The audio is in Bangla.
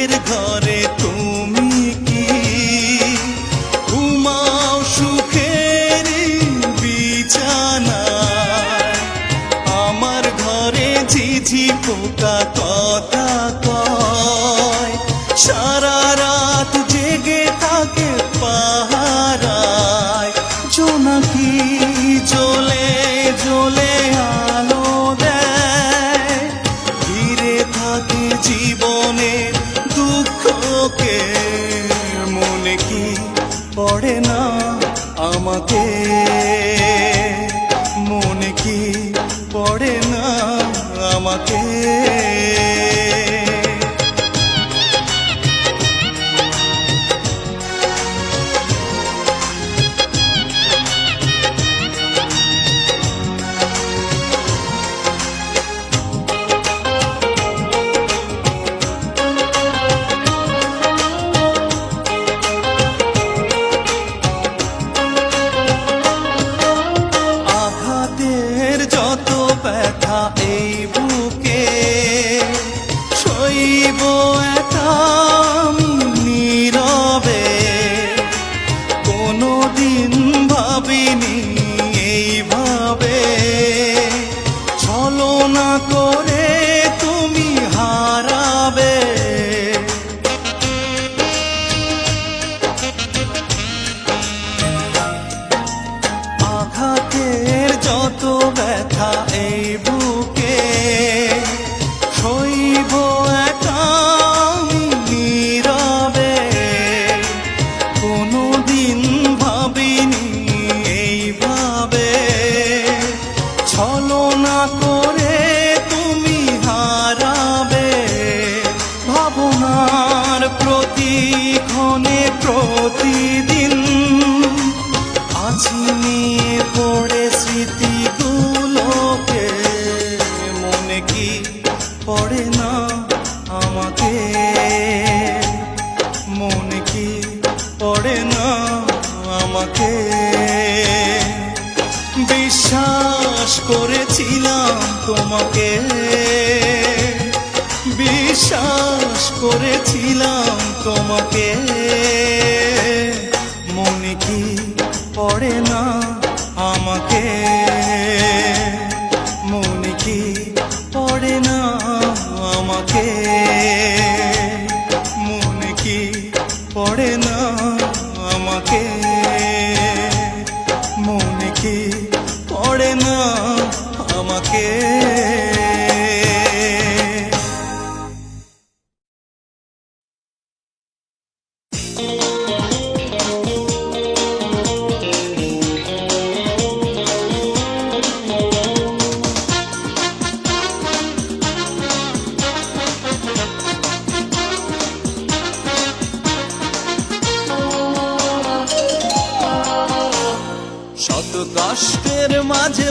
সুখের ঘরে তুমি কি ঘুমাও সুখের বিছানায়? আমার ঘরে ঝিঝি পোকা কথা কয়, সারা রাত জেগে থাকে পাহারায়। জোনাকি জ্বলে জ্বলে আলো দেয়, ঘিরে থাকে জীবনের দুঃখকে। মনে কি পড়ে না আমাকে? মনে কি পড়ে না আমাকে? যত ব্যথা এই বুকে সইব একা নীরবে। কোনোদিন ভাবিনি এইভাবে ছলনা করে তুমি হারাবে। আঘাতের যত ব্যথা এই বুকে সইব একা নীরবে। কোনোদিন ভাবিনি এইভাবে ছলনা করে তুমি হারাবে। ভাবনার প্রতিক্ষণে প্রতিদিন আছি নিয়ে পড়ে স্মৃতিগুলোকে। মনে কি পড়ে না আমাকে? মনে কি পড়ে না আমাকে? বিশ্বাস করেছিলাম তোমাকে, বিশ্বাস করেছিলাম তোমাকে। মনে কি পড়ে না আমাকে? মনে কি পড়ে না আমাকে? মনে কি পড়ে না আমাকে? মনে কি পড়ে না আমাকে? শত কষ্টের মাঝে